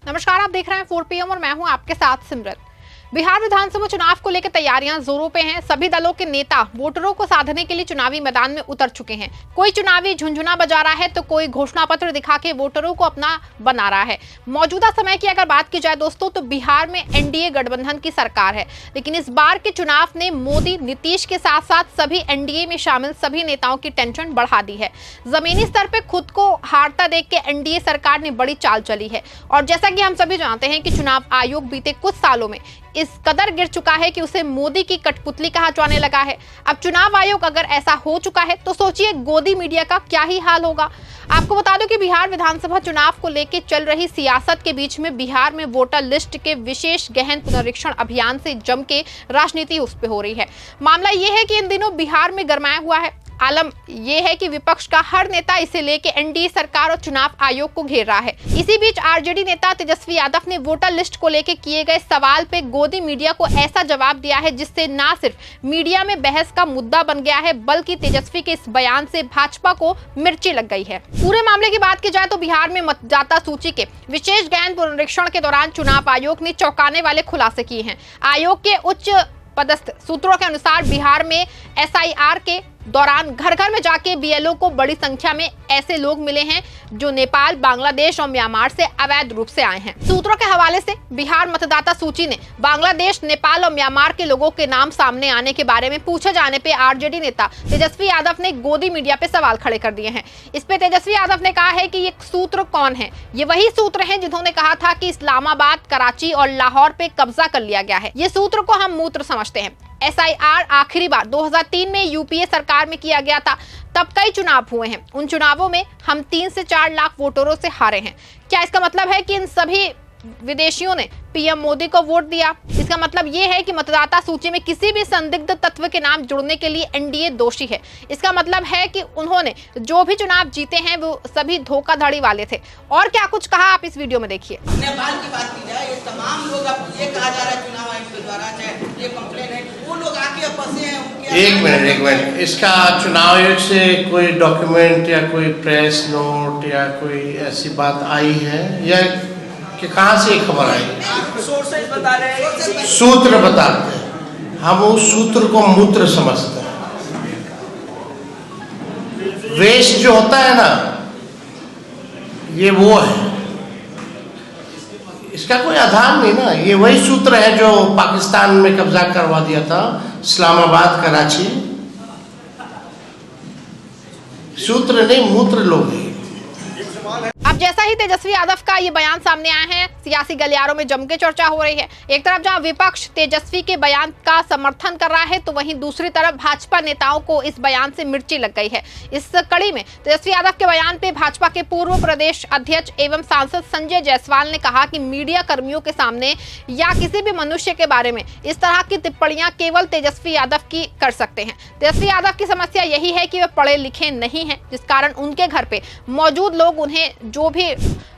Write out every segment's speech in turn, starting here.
नमस्कार, आप देख रहे हैं 4 PM और मैं हूं आपके साथ सिमरत। बिहार विधानसभा चुनाव को लेकर तैयारियां जोरों पे हैं। सभी दलों के नेता वोटरों को साधने के लिए चुनावी मैदान में उतर चुके हैं। कोई चुनावी झुंझुना बजा रहा है तो कोई घोषणा पत्र दिखा के वोटरों को अपना बना रहा है। मौजूदा समय की अगर बात की जाए दोस्तों, तो बिहार में एनडीए गठबंधन की सरकार है, लेकिन इस बार के चुनाव ने मोदी, नीतीश के साथ साथ सभी एनडीए में शामिल सभी नेताओं की टेंशन बढ़ा दी है। जमीनी स्तर पर खुद को हारता देख के एनडीए सरकार ने बड़ी चाल चली है। और जैसा कि हम सभी जानते हैं कि चुनाव आयोग बीते कुछ सालों में इस कदर गिर चुका है कि उसे मोदी की कठपुतली कहा जाने लगा है। अब चुनाव आयोग अगर ऐसा हो चुका है तो सोचिए गोदी मीडिया का क्या ही हाल होगा। आपको बता दूं कि बिहार विधानसभा चुनाव को लेकर चल रही सियासत के बीच में बिहार में वोटर लिस्ट के विशेष गहन पुनरीक्षण अभियान से जम के राजनीति उस पे हो रही है। मामला ये है कि इन दिनों बिहार में गरमाया हुआ है। आलम यह है कि विपक्ष का हर नेता इसे लेके एनडीए सरकार और चुनाव आयोग को घेर रहा है। इसी बीच आरजेडी नेता तेजस्वी यादव ने वोटर लिस्ट को लेके किए गए सवाल पे गोदी मीडिया को ऐसा जवाब दिया है जिससे ना सिर्फ मीडिया में बहस का मुद्दा बन गया है, बल्कि तेजस्वी के इस बयान से भाजपा को मिर्ची लग गई है। पूरे मामले की बात की जाए तो बिहार में मतदाता सूची के विशेष गहन पुनरीक्षण के दौरान चुनाव आयोग ने चौंकाने वाले खुलासे किए हैं। आयोग के उच्च पदस्थ सूत्रों के अनुसार बिहार में एसआईआर के दौरान घर घर में जाके बीएलओ को बड़ी संख्या में ऐसे लोग मिले हैं जो नेपाल, बांग्लादेश और म्यांमार से अवैध रूप से आए हैं। सूत्रों के हवाले से बिहार मतदाता सूची ने बांग्लादेश, नेपाल और म्यांमार के लोगों के नाम सामने आने के बारे में पूछे जाने पे आरजेडी नेता तेजस्वी यादव ने गोदी मीडिया पे सवाल खड़े कर दिए हैं। इस पे तेजस्वी यादव ने कहा है कि ये सूत्र कौन है। ये वही सूत्र हैं जिन्होंने कहा था कि इस्लामाबाद, कराची और लाहौर पे कब्जा कर लिया गया है। ये सूत्र को हम मूत्र समझते हैं। एसआईआर आखिरी बार 2003 में यूपीए सरकार में किया गया था। तब कई चुनाव हुए हैं। उन चुनावों में हम 3 से 4 लाख वोटरों से हारे हैं। क्या इसका मतलब है कि इन सभी विदेशियों ने पीएम मोदी को वोट दिया? इसका मतलब ये है कि मतदाता सूची में किसी भी संदिग्ध तत्व के नाम जुड़ने के लिए एनडीए दोषी है। इसका मतलब है कि उन्होंने जो भी चुनाव जीते हैं वो सभी धोखाधड़ी वाले थे। और क्या कुछ कहा, आप इस वीडियो में देखिए। नेपाल की बात की जाए, ये तमाम लोग अब ये कहा जा रहा है चुनाव आयोग के द्वारा, चाहे ये कंप्लेन है, वो लोग आके फंसे हैं। एक मिनट, इसका चुनाव आयोग से कोई डॉक्यूमेंट या कोई प्रेस नोट या कोई ऐसी बात आई है या कि कहाँ से खबर आई? सोर्सेज बता रहे हैं, सूत्र बताते हैं। हम उस सूत्र को मूत्र समझते हैं। वेस्ट जो होता है ना, ये वो है, इसका कोई आधार नहीं ना। ये वही सूत्र है जो पाकिस्तान में कब्जा करवा दिया था, इस्लामाबाद, कराची। सूत्र नहीं, मूत्र लोग हैं। अब जैसा ही तेजस्वी यादव का ये बयान सामने आया है, सियासी गलियारों में जम के चर्चा हो रही है। एक तरफ जहां विपक्ष तेजस्वी के बयान का समर्थन कर रहा है, तो वहीं दूसरी तरफ भाजपा नेताओं को इस बयान से मिर्ची लग गई है। इस कड़ी में तेजस्वी यादव के बयान पे भाजपा के पूर्व प्रदेश अध्यक्ष एवं सांसद संजय जायसवाल ने कहा कि मीडिया कर्मियों के सामने या किसी भी मनुष्य के बारे में इस तरह की टिप्पणियां केवल तेजस्वी यादव की कर सकते हैं। तेजस्वी यादव की समस्या यही है कि वे पढ़े लिखे नहीं हैं, जिस कारण उनके घर पे मौजूद लोग उन्हें जो भी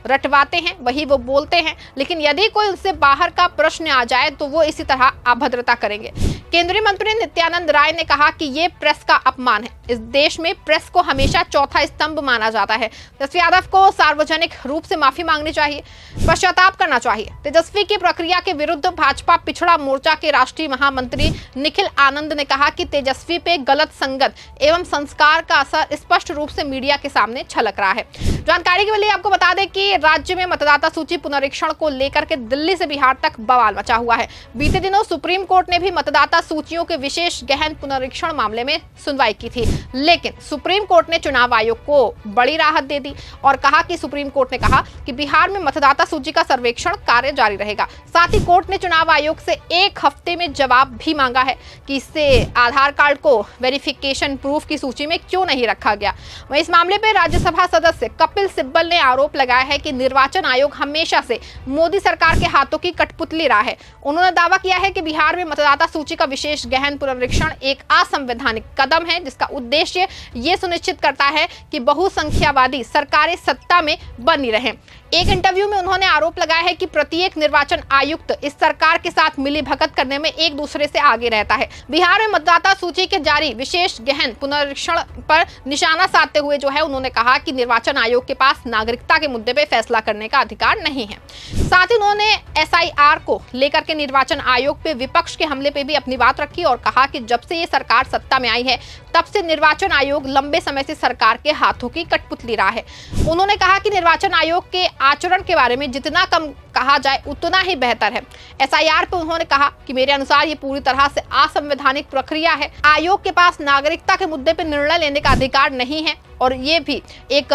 रटवाते हैं वही वो बोलते हैं। लेकिन यदि कोई उनसे बाहर का प्रश्न आ जाए तो वो इसी तरह अभद्रता करेंगे। केंद्रीय मंत्री नित्यानंद राय ने कहा कि ये प्रेस का अपमान है। इस देश में प्रेस को हमेशा चौथा स्तंभ माना जाता है। तेजस्वी यादव को सार्वजनिक रूप से माफी मांगनी चाहिए, पश्चाताप करना चाहिए। तेजस्वी की प्रक्रिया के विरुद्ध भाजपा पिछड़ा मोर्चा के राष्ट्रीय महामंत्री निखिल आनंद ने कहा कि तेजस्वी पे गलत संगत एवं संस्कार का असर स्पष्ट रूप से मीडिया के सामने छलक रहा है। जानकारी के लिए आपको बता दें कि राज्य में मतदाता सूची पुनरीक्षण को लेकर के दिल्ली से बिहार तक बवाल मचा हुआ है। बीते दिनों सुप्रीम कोर्ट ने भी मतदाता सूचियों के विशेष गहन पुनरीक्षण मामले में सुनवाई की थी, लेकिन सुप्रीम कोर्ट ने चुनाव आयोग को बड़ी राहत दे दी और कहा कि सुप्रीम कोर्ट ने कहा कि बिहार में मतदाता सूची का सर्वेक्षण कार्य जारी रहेगा। साथ ही कोर्ट ने चुनाव आयोग से 1 हफ्ते में जवाब भी मांगा है कि इससे आधार कार्ड को वेरिफिकेशन प्रूफ की सूची में क्यों नहीं रखा गया। वहीं इस मामले पर राज्यसभा सदस्य कपिल सिब्बल ने आरोप लगाया है कि निर्वाचन आयोग हमेशा से मोदी सरकार के हाथों की कठपुतली रहा है। उन्होंने दावा किया है कि बिहार में मतदाता सूची का विशेष गहन पुनरीक्षण एक असंवैधानिक कदम है, जिसका उद्देश्य ये सुनिश्चित करता है कि बहुसंख्यावादी सरकारें सत्ता में बनी रहें। एक इंटरव्यू में उन्होंने आरोप लगाया है कि प्रत्येक निर्वाचन आयुक्त इस सरकार के साथ मिलीभगत करने में एक दूसरे से आगे रहता है। बिहार में मतदाता सूची के जारी विशेष गहन पुनरीक्षण पर निशाना साधते हुए जो है उन्होंने कहा कि निर्वाचन आयोग के पास नागरिकता के मुद्दे पे फैसला करने का अधिकार नहीं है। साथ ही उन्होंने SIR को लेकर के निर्वाचन आयोग पे विपक्ष के हमले पे भी अपनी बात रखी और कहा कि जब से ये सरकार सत्ता में आई है तब से निर्वाचन आयोग लंबे समय से सरकार के हाथों की कठपुतली रहा है। उन्होंने कहा कि निर्वाचन आयोग के आचरण के बारे में जितना कम कहा जाए उतना ही बेहतर है। SIR पे उन्होंने कहा कि मेरे अनुसार ये पूरी तरह से असंवैधानिक प्रक्रिया है। आयोग के पास नागरिकता के मुद्दे पर निर्णय लेने का अधिकार नहीं है और ये भी एक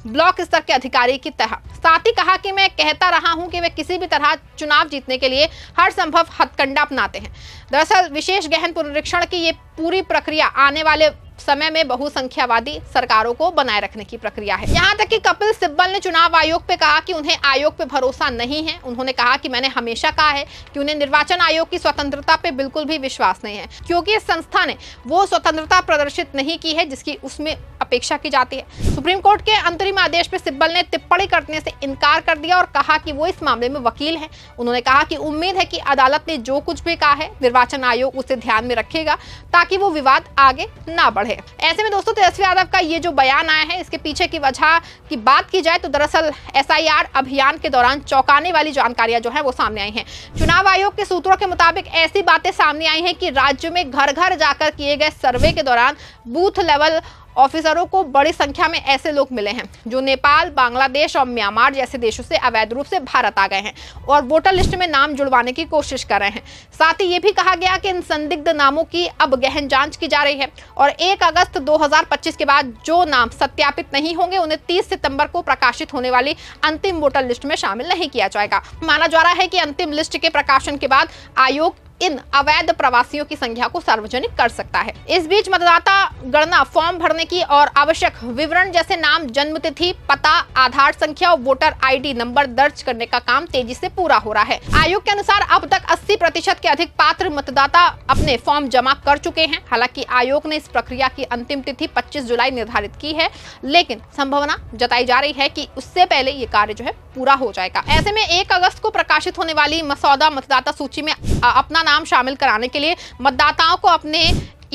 ब्लॉक स्तर के अधिकारी की तरह। साथ ही कहा कि मैं कहता रहा हूं कि वे किसी भी तरह चुनाव जीतने के लिए हर संभव हथकंडा अपनाते हैं। दरअसल विशेष गहन पुनरीक्षण की ये पूरी प्रक्रिया आने वाले समय में बहुसंख्यावादी सरकारों को बनाए रखने की प्रक्रिया है। यहाँ तक कि कपिल सिब्बल ने चुनाव आयोग पे कहा कि उन्हें आयोग पे भरोसा नहीं है। उन्होंने कहा कि मैंने हमेशा कहा है कि उन्हें निर्वाचन आयोग की स्वतंत्रता पे बिल्कुल भी विश्वास नहीं है, क्योंकि इस संस्था ने वो स्वतंत्रता प्रदर्शित नहीं की है जिसकी उसमें अपेक्षा की जाती है। सुप्रीम कोर्ट के अंतरिम आदेश पे सिब्बल ने टिप्पणी करने से इनकार कर दिया और कहा कि वो इस मामले में वकील हैं। उन्होंने कहा कि उम्मीद है कि अदालत ने जो कुछ भी कहा है निर्वाचन आयोग उसे ध्यान में रखेगा ताकि वो विवाद आगे ना बढ़े। ऐसे में दोस्तों तेजस्वी यादव का ये जो बयान आया है इसके पीछे की वजह की बात की जाए तो दरअसल SIR अभियान के दौरान चौंकाने वाली जानकारियां जो है वो सामने आई हैं। चुनाव आयोग के सूत्रों के मुताबिक ऐसी बातें सामने आई हैं कि राज्य में घर घर जाकर किए गए सर्वे के दौरान बूथ लेवल ऑफिसरों को बड़ी संख्या में ऐसे लोग मिले हैं जो नेपाल, बांग्लादेश और म्यांमार जैसे देशों से अवैध रूप से भारत आ गए हैं और वोटर लिस्ट में नाम जुड़वाने की कोशिश कर रहे हैं। साथ ही ये भी कहा गया कि इन संदिग्ध नामों की अब गहन जांच की जा रही है और 1 अगस्त 2025 के बाद जो नाम सत्यापित नहीं होंगे उन्हें 30 सितंबर को प्रकाशित होने वाली अंतिम वोटर लिस्ट में शामिल नहीं किया जाएगा। माना जा रहा है कि अंतिम लिस्ट के प्रकाशन के बाद आयोग इन अवैध प्रवासियों की संख्या को सार्वजनिक कर सकता है। इस बीच मतदाता गणना फॉर्म भरने की और आवश्यक विवरण जैसे नाम, जन्मतिथि, पता, आधार संख्या और वोटर ID नंबर दर्ज करने का काम तेजी से पूरा हो रहा है। आयोग के अनुसार अब तक 80% के अधिक पात्र मतदाता अपने फॉर्म जमा कर चुके हैं। हालांकि आयोग ने इस प्रक्रिया की अंतिम तिथि 25 जुलाई निर्धारित की है, लेकिन संभावना जताई जा रही है कि उससे पहले ये कार्य जो है पूरा हो जाएगा। ऐसे में 1 अगस्त को प्रकाशित होने वाली मसौदा मतदाता सूची में अपना नाम शामिल कराने के लिए मतदाताओं को अपने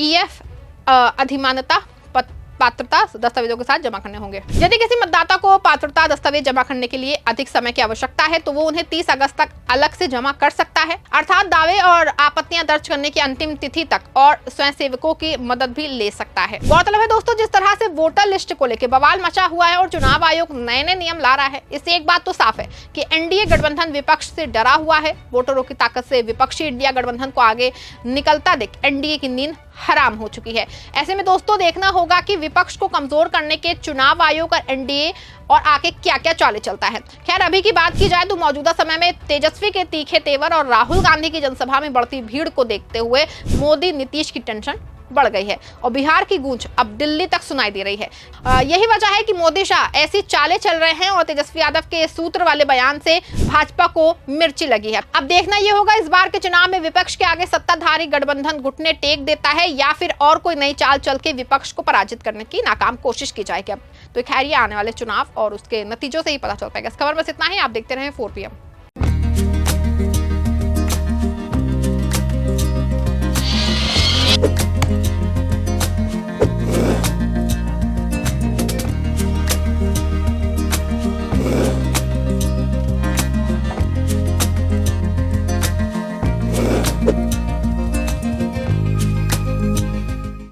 EF अधिमानता पात्रता दस्तावेजों के साथ जमा करने होंगे। यदि किसी मतदाता को पात्रता दस्तावेज जमा करने के लिए अधिक समय की आवश्यकता है तो वो उन्हें 30 अगस्त तक अलग से जमा कर सकता है, अर्थात दावे और आपत्तियां दर्ज करने की अंतिम तिथि तक, और स्वयंसेवकों की मदद भी ले सकता है। गौरतलब है दोस्तों, जिस तरह से वोटर लिस्ट को लेकर बवाल मचा हुआ है और चुनाव आयोग नए नए नियम ला रहा है, इससे एक बात तो साफ है कि NDA गठबंधन विपक्ष से डरा हुआ है। वोटरों की ताकत से विपक्षी इंडिया गठबंधन को आगे निकलता देख NDA की नींद हराम हो चुकी है। ऐसे में दोस्तों देखना होगा कि विपक्ष को कमजोर करने के चुनाव आयोग और NDA और आगे क्या क्या चाले चलता है। खैर अभी की बात की जाए तो मौजूदा समय में तेजस्वी के तीखे तेवर और राहुल गांधी की जनसभा में बढ़ती भीड़ को देखते हुए मोदी नीतीश की टेंशन बढ़ गई है और बिहार की गूंज अब दिल्ली तक सुनाई दे रही है। यही वजह है कि मोदी शाह ऐसी चालें चल रहे हैं और तेजस्वी यादव के सूत्र वाले बयान से भाजपा को मिर्ची लगी है। अब देखना यह होगा इस बार के चुनाव में विपक्ष के आगे सत्ताधारी गठबंधन घुटने टेक देता है या फिर और कोई नई चाल चल के विपक्ष को पराजित करने की नाकाम कोशिश की जाएगी। अब तो खैर ये आने वाले चुनाव और उसके नतीजों से ही पता चल पाएगा। इस खबर में इतना ही। आप देखते रहें 4 PM।